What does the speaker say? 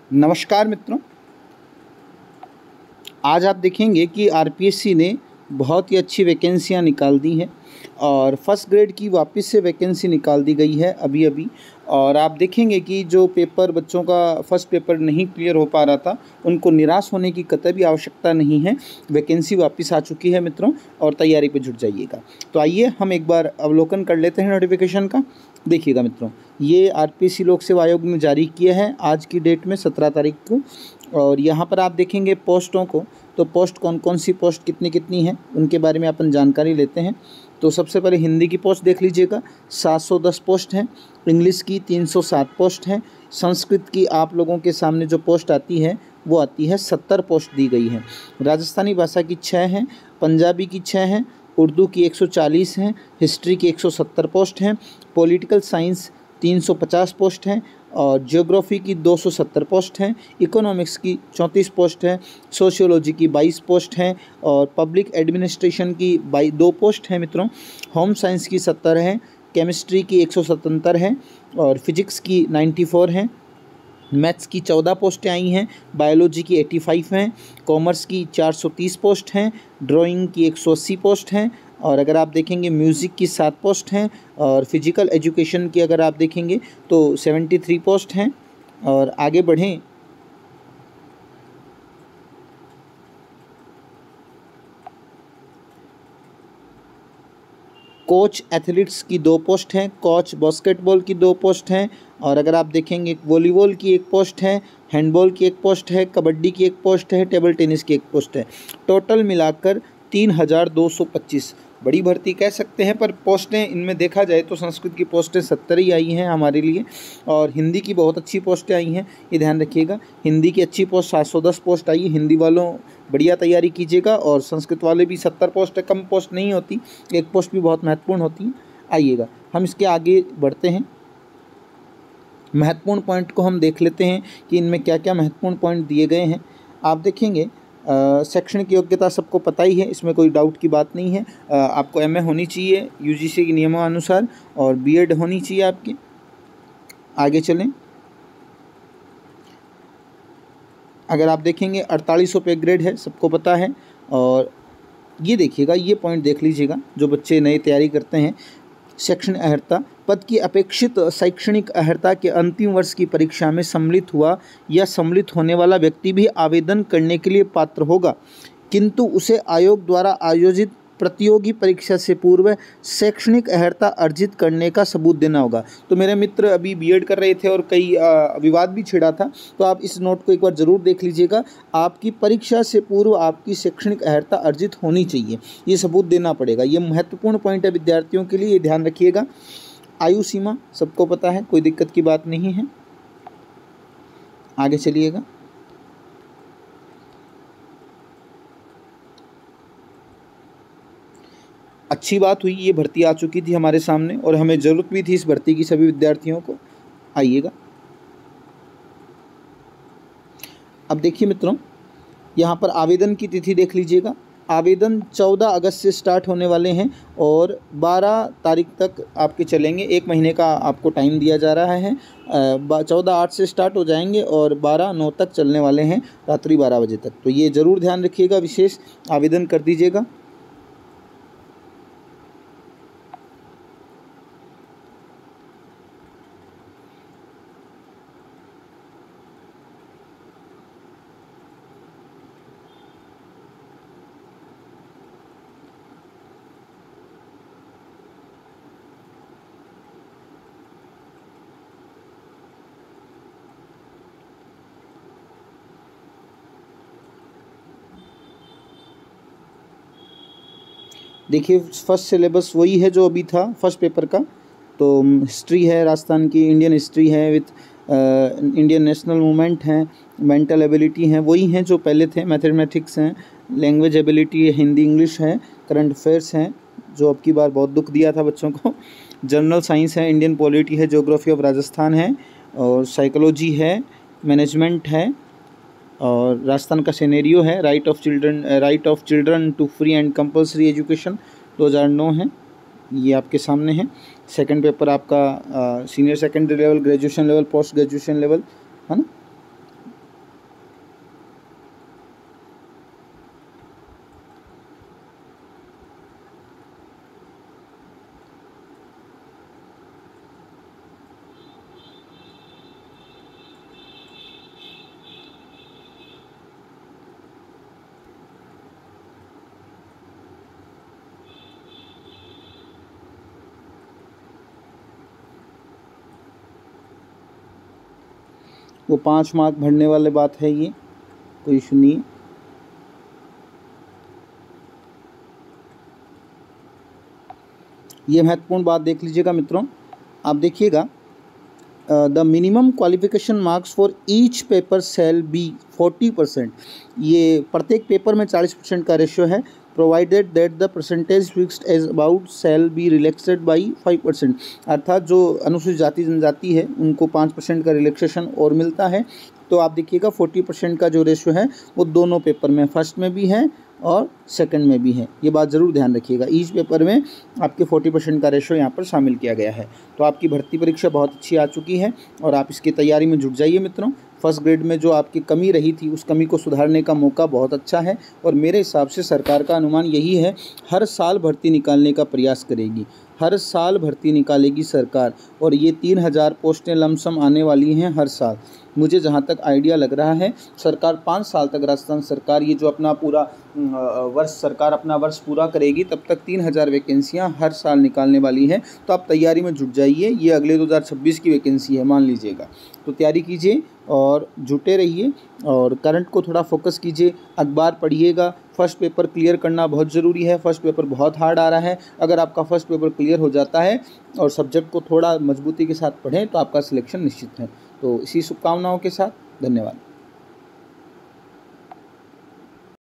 नमस्कार मित्रों। आज आप देखेंगे कि आरपीएससी ने बहुत ही अच्छी वैकेंसियां निकाल दी हैं और फर्स्ट ग्रेड की वापस से वैकेंसी निकाल दी गई है अभी अभी। और आप देखेंगे कि जो पेपर बच्चों का फर्स्ट पेपर नहीं क्लियर हो पा रहा था, उनको निराश होने की कतई भी आवश्यकता नहीं है। वैकेंसी वापस आ चुकी है मित्रों और तैयारी पे जुट जाइएगा। तो आइए हम एक बार अवलोकन कर लेते हैं नोटिफिकेशन का। देखिएगा मित्रों, ये आरपीएससी लोक सेवा आयोग ने जारी किया है आज की डेट में 17 तारीख को। और यहाँ पर आप देखेंगे पोस्टों को, तो पोस्ट कौन कौन सी पोस्ट कितनी कितनी हैं उनके बारे में अपन जानकारी लेते हैं। तो सबसे पहले हिंदी की पोस्ट देख लीजिएगा, 710 पोस्ट हैं। इंग्लिश की 307 पोस्ट हैं। संस्कृत की आप लोगों के सामने जो पोस्ट आती है वो आती है 70 पोस्ट दी गई है। राजस्थानी भाषा की 6 हैं, पंजाबी की 6 हैं, उर्दू की 140 हैं, हिस्ट्री की 170 पोस्ट हैं, पॉलिटिकल साइंस 350 पोस्ट हैं और ज्योग्राफी की 270 पोस्ट हैं, इकोनॉमिक्स की 34 पोस्ट है, सोशियोलॉजी की 22 पोस्ट हैं और पब्लिक एडमिनिस्ट्रेशन की 2 पोस्ट हैं मित्रों। होम साइंस की 70 है, केमिस्ट्री की 177 है और फिजिक्स की 94 हैं। मैथ्स की 14 पोस्टें आई हैं, बायोलॉजी की 85 हैं, कॉमर्स की 430 पोस्ट हैं, ड्राइंग की 180 पोस्ट हैं और अगर आप देखेंगे म्यूज़िक की 7 पोस्ट हैं और फिजिकल एजुकेशन की अगर आप देखेंगे तो 73 पोस्ट हैं। और आगे बढ़ें कोच एथलीट्स की 2 पोस्ट हैं, कोच बास्केटबॉल की 2 पोस्ट हैं और अगर आप देखेंगे वॉलीबॉल की 1 पोस्ट है, हैंडबॉल की 1 पोस्ट है, कबड्डी की 1 पोस्ट है, टेबल टेनिस की 1 पोस्ट है। टोटल मिलाकर 3225 बड़ी भर्ती कह सकते हैं, पर पोस्टें इनमें देखा जाए तो संस्कृत की पोस्टें 70 ही आई हैं हमारे लिए और हिंदी की बहुत अच्छी पोस्टें आई हैं, ये ध्यान रखिएगा। हिंदी की अच्छी पोस्ट 710 पोस्ट आई है। हिंदी वालों बढ़िया तैयारी कीजिएगा और संस्कृत वाले भी 70 पोस्ट है, कम पोस्ट नहीं होती, 1 पोस्ट भी बहुत महत्वपूर्ण होती है। आइएगा हम इसके आगे बढ़ते हैं, महत्वपूर्ण पॉइंट को हम देख लेते हैं कि इनमें क्या क्या महत्वपूर्ण पॉइंट दिए गए हैं। आप देखेंगे शैक्षणिक योग्यता सबको पता ही है, इसमें कोई डाउट की बात नहीं है। आपको एमए होनी चाहिए यूजीसी के नियमानुसार और बीएड होनी चाहिए आपकी। आगे चलें, अगर आप देखेंगे 4800 पे ग्रेड है, सबको पता है। और ये देखिएगा, ये पॉइंट देख लीजिएगा, जो बच्चे नई तैयारी करते हैं। शैक्षणिक अर्हता, पद की अपेक्षित शैक्षणिक अर्हता के अंतिम वर्ष की परीक्षा में सम्मिलित हुआ या सम्मिलित होने वाला व्यक्ति भी आवेदन करने के लिए पात्र होगा, किंतु उसे आयोग द्वारा आयोजित प्रतियोगी परीक्षा से पूर्व शैक्षणिक अर्हता अर्जित करने का सबूत देना होगा। तो मेरे मित्र अभी बीएड कर रहे थे और कई विवाद भी छिड़ा था, तो आप इस नोट को एक बार ज़रूर देख लीजिएगा। आपकी परीक्षा से पूर्व आपकी शैक्षणिक अर्हता अर्जित होनी चाहिए, ये सबूत देना पड़ेगा। ये महत्वपूर्ण पॉइंट है विद्यार्थियों के लिए, ये ध्यान रखिएगा। आयु सीमा सबको पता है, कोई दिक्कत की बात नहीं है। आगे चलिएगा, अच्छी बात हुई, ये भर्ती आ चुकी थी हमारे सामने और हमें ज़रूरत भी थी इस भर्ती की सभी विद्यार्थियों को। आइएगा, अब देखिए मित्रों, यहाँ पर आवेदन की तिथि देख लीजिएगा। आवेदन 14 अगस्त से स्टार्ट होने वाले हैं और 12 तारीख तक आपके चलेंगे। 1 महीने का आपको टाइम दिया जा रहा है। 14/8 से स्टार्ट हो जाएंगे और 12/9 तक चलने वाले हैं, रात्रि 12 बजे तक। तो ये ज़रूर ध्यान रखिएगा, विशेष आवेदन कर दीजिएगा। देखिए, फर्स्ट सिलेबस वही है जो अभी था फर्स्ट पेपर का। तो हिस्ट्री है राजस्थान की, इंडियन हिस्ट्री है विथ इंडियन नेशनल मूवमेंट हैं, मेंटल एबिलिटी हैं, वही हैं जो पहले थे। मैथमेटिक्स हैं, लैंग्वेज एबिलिटी है, हिंदी इंग्लिश है, करंट अफेयर्स हैं जो अब की बार बहुत दुख दिया था बच्चों को, जनरल साइंस है, इंडियन पॉलिटी है, ज्योग्राफी ऑफ राजस्थान है और साइकोलॉजी है, मैनेजमेंट है और राजस्थान का सिनेरियो है, right of children to free and compulsory education 2009 है, ये आपके सामने है। सेकंड पेपर आपका senior secondary level, graduation level, post graduation level, है ना। वो 5 मार्क भरने वाले बात है, ये कोई इशू नहीं है। ये महत्वपूर्ण बात देख लीजिएगा मित्रों, आप देखिएगा, the minimum qualification marks for each paper shall be 40%। ये प्रत्येक पेपर में 40% का रेशियो है। Provided that the percentage fixed as about shall be relaxed by 5%। अर्थात जो अनुसूचित जाति जनजाति है उनको 5% का रिलैक्सेशन और मिलता है। तो आप देखिएगा 40% का जो रेशियो है वो दोनों पेपर में, फर्स्ट में भी है और सेकंड में भी है। ये बात ज़रूर ध्यान रखिएगा, ईच पेपर में आपके 40% का रेशो यहाँ पर शामिल किया गया है। तो आपकी भर्ती परीक्षा बहुत अच्छी आ चुकी है और आप इसकी तैयारी में जुट जाइए मित्रों। फर्स्ट ग्रेड में जो आपकी कमी रही थी उस कमी को सुधारने का मौका बहुत अच्छा है और मेरे हिसाब से सरकार का अनुमान यही है, हर साल भर्ती निकालने का प्रयास करेगी, हर साल भर्ती निकालेगी सरकार। और ये 3000 पोस्टें लमसम आने वाली हैं हर साल। मुझे जहाँ तक आइडिया लग रहा है सरकार 5 साल तक, राजस्थान सरकार ये जो अपना पूरा वर्ष, सरकार अपना वर्ष पूरा करेगी तब तक 3000 वैकेंसियाँ हर साल निकालने वाली हैं। तो आप तैयारी में जुट जाइए, ये अगले 2026 की वैकेंसी है मान लीजिएगा। तो तैयारी कीजिए और जुटे रहिए और करंट को थोड़ा फोकस कीजिए, अखबार पढ़िएगा। फर्स्ट पेपर क्लियर करना बहुत ज़रूरी है, फर्स्ट पेपर बहुत हार्ड आ रहा है। अगर आपका फर्स्ट पेपर क्लियर हो जाता है और सब्जेक्ट को थोड़ा मजबूती के साथ पढ़ें तो आपका सिलेक्शन निश्चित है। तो इसी शुभकामनाओं के साथ धन्यवाद।